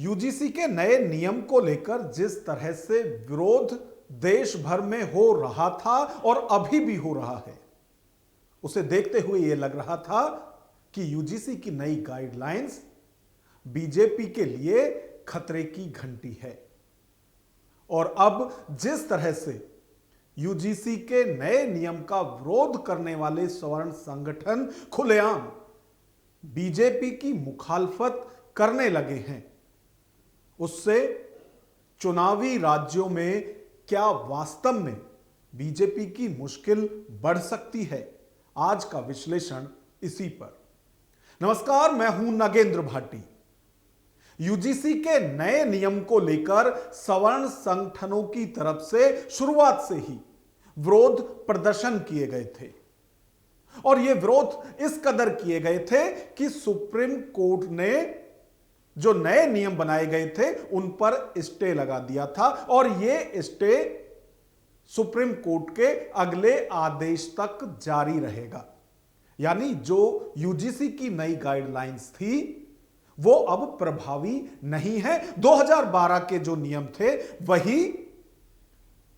UGC के नए नियम को लेकर जिस तरह से विरोध देश भर में हो रहा था और अभी भी हो रहा है, उसे देखते हुए यह लग रहा था कि यूजीसी की नई गाइडलाइंस बीजेपी के लिए खतरे की घंटी है। और अब जिस तरह से यूजीसी के नए नियम का विरोध करने वाले सवर्ण संगठन खुलेआम बीजेपी की मुखालफत करने लगे हैं, उससे चुनावी राज्यों में क्या वास्तव में बीजेपी की मुश्किल बढ़ सकती है। आज का विश्लेषण इसी पर। नमस्कार, मैं हूं नागेंद्र भाटी। यूजीसी के नए नियम को लेकर सवर्ण संगठनों की तरफ से शुरुआत से ही विरोध प्रदर्शन किए गए थे और ये विरोध इस कदर किए गए थे कि सुप्रीम कोर्ट ने जो नए नियम बनाए गए थे उन पर स्टे लगा दिया था और ये स्टे सुप्रीम कोर्ट के अगले आदेश तक जारी रहेगा। यानी जो यूजीसी की नई गाइडलाइंस थी वो अब प्रभावी नहीं है। 2012 के जो नियम थे वही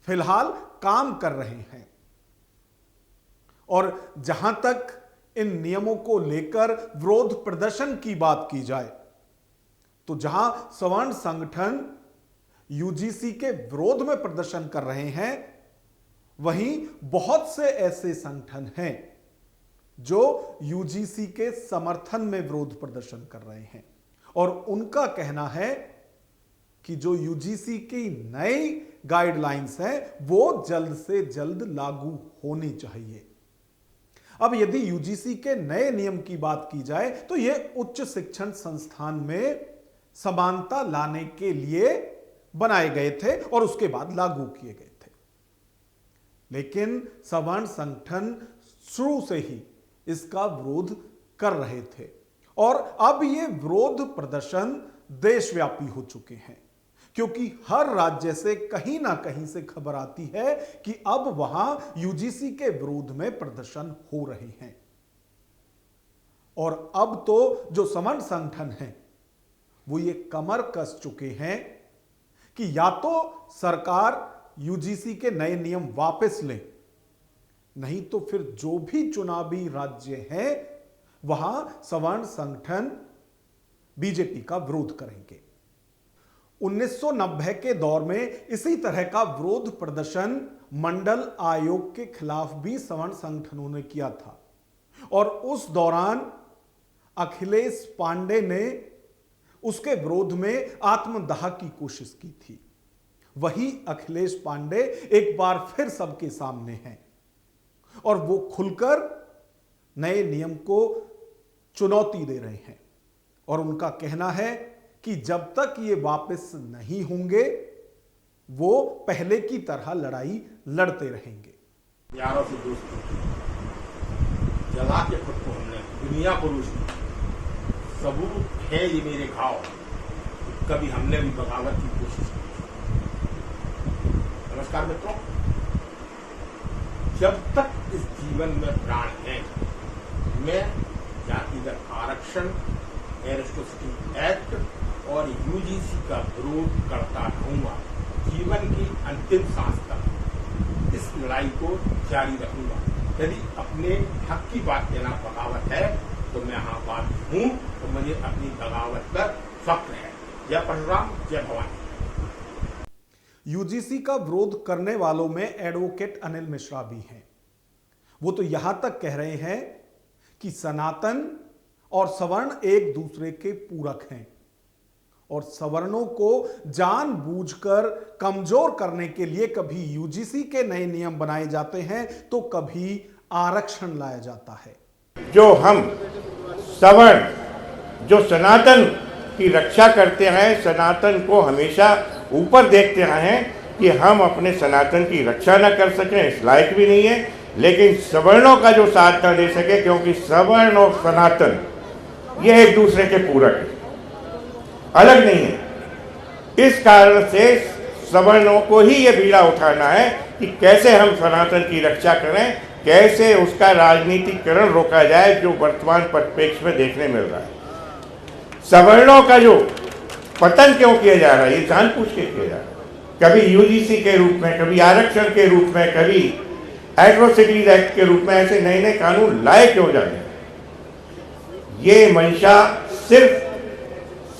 फिलहाल काम कर रहे हैं। और जहां तक इन नियमों को लेकर विरोध प्रदर्शन की बात की जाए तो जहां सवर्ण संगठन यूजीसी के विरोध में प्रदर्शन कर रहे हैं, वहीं बहुत से ऐसे संगठन हैं जो यूजीसी के समर्थन में विरोध प्रदर्शन कर रहे हैं और उनका कहना है कि जो यूजीसी की नई गाइडलाइंस है वो जल्द से जल्द लागू होनी चाहिए। अब यदि यूजीसी के नए नियम की बात की जाए तो यह उच्च शिक्षण संस्थान में समानता लाने के लिए बनाए गए थे और उसके बाद लागू किए गए थे। लेकिन सवर्ण संगठन शुरू से ही इसका विरोध कर रहे थे और अब ये विरोध प्रदर्शन देशव्यापी हो चुके हैं, क्योंकि हर राज्य से कहीं ना कहीं से खबर आती है कि अब वहां यूजीसी के विरोध में प्रदर्शन हो रहे हैं। और अब तो जो सवर्ण संगठन हैं वो ये कमर कस चुके हैं कि या तो सरकार यूजीसी के नए नियम वापस ले, नहीं तो फिर जो भी चुनावी राज्य हैं वहां सवर्ण संगठन बीजेपी का विरोध करेंगे। 1990 के दौर में इसी तरह का विरोध प्रदर्शन मंडल आयोग के खिलाफ भी सवर्ण संगठनों ने किया था और उस दौरान अखिलेश पांडे ने उसके विरोध में आत्मदाह की कोशिश की थी। वही अखिलेश पांडे एक बार फिर सबके सामने हैं और वो खुलकर नए नियम को चुनौती दे रहे हैं और उनका कहना है कि जब तक ये वापस नहीं होंगे वो पहले की तरह लड़ाई लड़ते रहेंगे। यारों से दोस्ती जला के खुद को हमने दुनिया को रोशनी सबूत है ये मेरे घाव, कभी हमने भी बगावत की कोशिश की। नमस्कार मित्रों, जब तक इस जीवन में प्राण है मैं जातिगत आरक्षण, एरिस्टोसिटी एक्ट और यूजीसी का विरोध करता रहूंगा। जीवन की अंतिम सांस तक इस लड़ाई को जारी रखूंगा। यदि अपने हक की बात देना बगावत है तो मैं आबाद हूं, तो मुझे अपनी बगावत पर फख्र है। जय परशुराम, जय भवानी। यूजीसी का विरोध करने वालों में एडवोकेट अनिल मिश्रा भी हैं। वो तो यहां तक कह रहे हैं कि सनातन और सवर्ण एक दूसरे के पूरक हैं और सवर्णों को जानबूझकर कमजोर करने के लिए कभी यूजीसी के नए नियम बनाए जाते हैं तो कभी आरक्षण लाया जाता है। जो हम सवर्ण जो सनातन की रक्षा करते हैं, सनातन को हमेशा ऊपर देखते रहे हैं कि हम अपने सनातन की रक्षा न कर सकें, इस लायक भी नहीं है, लेकिन सवर्णों का जो साथ न दे सके, क्योंकि सवर्ण और सनातन ये एक दूसरे के पूरक है, अलग नहीं है। इस कारण से सवर्णों को ही ये बीड़ा उठाना है कि कैसे हम सनातन की रक्षा करें, कैसे उसका राजनीतिकरण रोका जाए जो वर्तमान परिप्रेक्ष्य में देखने मिल रहा है। सवर्णों का जो पतन क्यों किया जा रहा है, ये जानबूझ के किया जा रहा है। कभी यूजीसी के रूप में, कभी आरक्षण के रूप में, कभी एट्रोसिटीज एक्ट के रूप में ऐसे नए नए कानून लाए क्यों जा रहे हैं? ये मंशा सिर्फ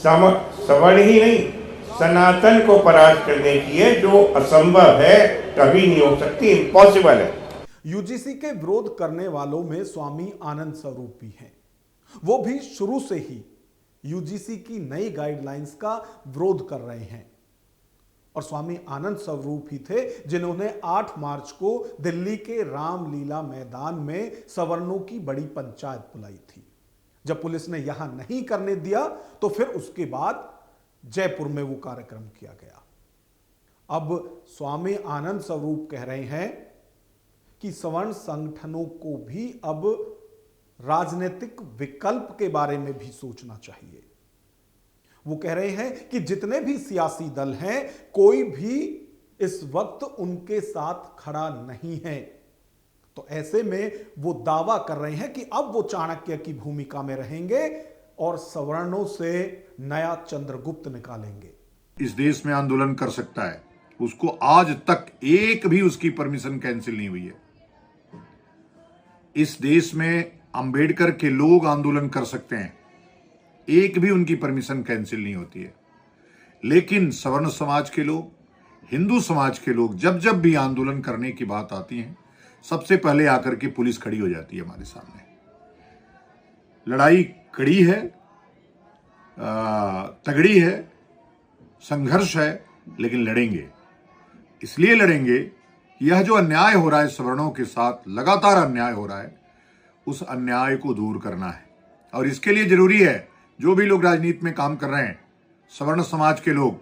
सवर्ण ही नहीं, सनातन को परास्त करने की है, जो असंभव है, कभी नहीं हो सकती, इम्पॉसिबल है। यूजीसी के विरोध करने वालों में स्वामी आनंद स्वरूप भी हैं। वो भी शुरू से ही यूजीसी की नई गाइडलाइंस का विरोध कर रहे हैं और स्वामी आनंद स्वरूप ही थे जिन्होंने 8 मार्च को दिल्ली के रामलीला मैदान में सवर्णों की बड़ी पंचायत बुलाई थी। जब पुलिस ने यहां नहीं करने दिया तो फिर उसके बाद जयपुर में वो कार्यक्रम किया गया। अब स्वामी आनंद स्वरूप कह रहे हैं कि सवर्ण संगठनों को भी अब राजनीतिक विकल्प के बारे में भी सोचना चाहिए। वो कह रहे हैं कि जितने भी सियासी दल हैं, कोई भी इस वक्त उनके साथ खड़ा नहीं है। तो ऐसे में वो दावा कर रहे हैं कि अब वो चाणक्य की भूमिका में रहेंगे और सवर्णों से नया चंद्रगुप्त निकालेंगे। इस देश में आंदोलन कर सकता है, उसको आज तक एक भी उसकी परमिशन कैंसिल नहीं हुई है। इस देश में अंबेडकर के लोग आंदोलन कर सकते हैं, एक भी उनकी परमिशन कैंसिल नहीं होती है। लेकिन सवर्ण समाज के लोग, हिंदू समाज के लोग जब जब भी आंदोलन करने की बात आती है, सबसे पहले आकर के पुलिस खड़ी हो जाती है हमारे सामने। लड़ाई कड़ी है, तगड़ी है, संघर्ष है, लेकिन लड़ेंगे। इसलिए लड़ेंगे, यह जो अन्याय हो रहा है सवर्णों के साथ, लगातार अन्याय हो रहा है, उस अन्याय को दूर करना है। और इसके लिए जरूरी है जो भी लोग राजनीति में काम कर रहे हैं, सवर्ण समाज के लोग,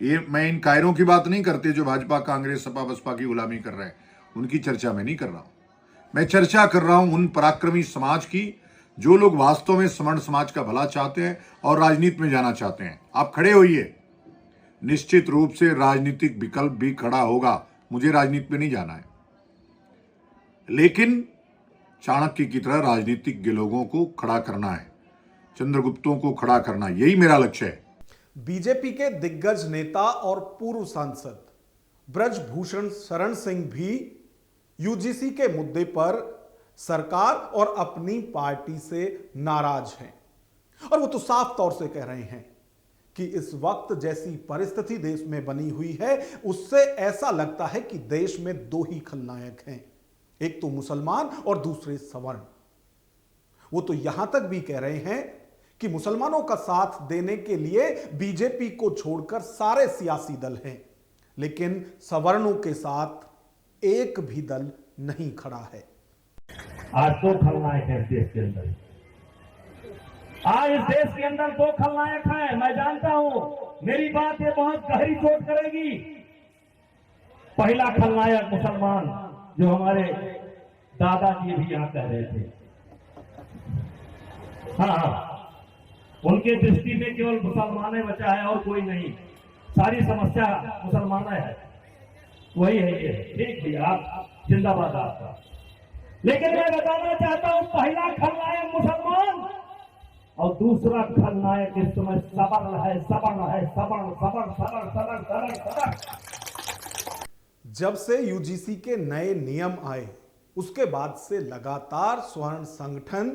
ये मैं इन कायरों की बात नहीं करते जो भाजपा, कांग्रेस, सपा, बसपा की गुलामी कर रहे हैं, उनकी चर्चा मैं नहीं कर रहा हूं। मैं चर्चा कर रहा हूं उन पराक्रमी समाज की जो लोग वास्तव में सवर्ण समाज का भला चाहते हैं और राजनीति में जाना चाहते हैं। आप खड़े होइए, निश्चित रूप से राजनीतिक विकल्प भी खड़ा होगा। मुझे राजनीति में नहीं जाना है, लेकिन चाणक्य की तरह राजनीतिक लोगों को खड़ा करना है, चंद्रगुप्तों को खड़ा करना, यही मेरा लक्ष्य है। बीजेपी के दिग्गज नेता और पूर्व सांसद ब्रजभूषण शरण सिंह भी यूजीसी के मुद्दे पर सरकार और अपनी पार्टी से नाराज हैं और वो तो साफ तौर से कह रहे हैं कि इस वक्त जैसी परिस्थिति देश में बनी हुई है, उससे ऐसा लगता है कि देश में 2 ही खलनायक हैं, एक तो मुसलमान और दूसरे सवर्ण। वो तो यहां तक भी कह रहे हैं कि मुसलमानों का साथ देने के लिए बीजेपी को छोड़कर सारे सियासी दल हैं, लेकिन सवर्णों के साथ एक भी दल नहीं खड़ा है। आज 2 खलनायक हैं इस देश के अंदर। आज इस देश के अंदर 2 खलनायक हैं। मैं जानता हूं मेरी बात ये बहुत गहरी चोट करेगी। पहला खलनायक मुसलमान, जो हमारे दादाजी भी यहां कह रहे थे। हाँ, उनके दृष्टि में केवल मुसलमान बचा है और कोई नहीं, सारी समस्या मुसलमान है, वही है ये। ठीक भैया, आप जिंदाबाद आपका। लेकिन मैं बताना चाहता हूं, पहला खलनायक मुसलमान और दूसरा खलनायक इस समय सवर्ण है, सवर्ण है, सवर्ण, सवर्ण, सवर्ण, सवर्ण, सवर्ण, सवर्ण। जब से यूजीसी के नए नियम आए, उसके बाद से लगातार स्वर्ण संगठन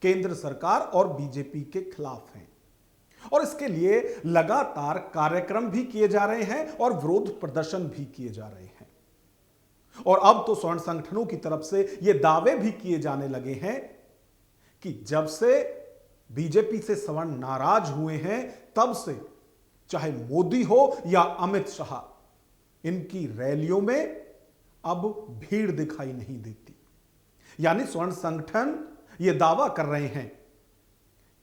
केंद्र सरकार और बीजेपी के खिलाफ हैं और इसके लिए लगातार कार्यक्रम भी किए जा रहे हैं और विरोध प्रदर्शन भी किए जा रहे हैं। और अब तो स्वर्ण संगठनों की तरफ से यह दावे भी किए जाने लगे हैं कि जब से बीजेपी से सवर्ण नाराज हुए हैं, तब से चाहे मोदी हो या अमित शाह, इनकी रैलियों में अब भीड़ दिखाई नहीं देती। यानी स्वर्ण संगठन यह दावा कर रहे हैं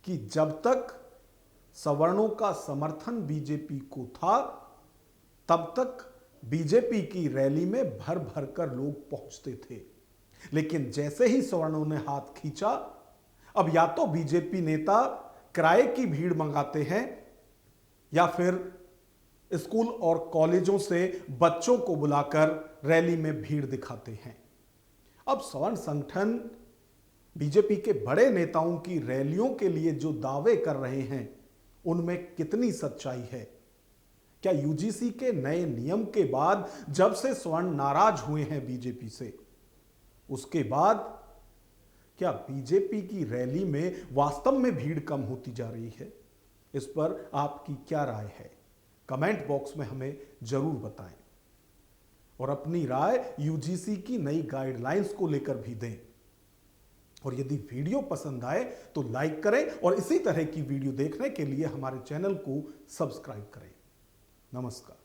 कि जब तक सवर्णों का समर्थन बीजेपी को था, तब तक बीजेपी की रैली में भर भर कर लोग पहुंचते थे। लेकिन जैसे ही सवर्णों ने हाथ खींचा, अब या तो बीजेपी नेता किराए की भीड़ मंगाते हैं या फिर स्कूल और कॉलेजों से बच्चों को बुलाकर रैली में भीड़ दिखाते हैं। अब सवर्ण संगठन बीजेपी के बड़े नेताओं की रैलियों के लिए जो दावे कर रहे हैं, उनमें कितनी सच्चाई है? क्या यूजीसी के नए नियम के बाद, जब से स्वर्ण नाराज हुए हैं बीजेपी से, उसके बाद क्या बीजेपी की रैली में वास्तव में भीड़ कम होती जा रही है? इस पर आपकी क्या राय है? कमेंट बॉक्स में हमें जरूर बताएं और अपनी राय यूजीसी की नई गाइडलाइंस को लेकर भी दें। और यदि वीडियो पसंद आए तो लाइक करें और इसी तरह की वीडियो देखने के लिए हमारे चैनल को सब्सक्राइब करें। नमस्कार।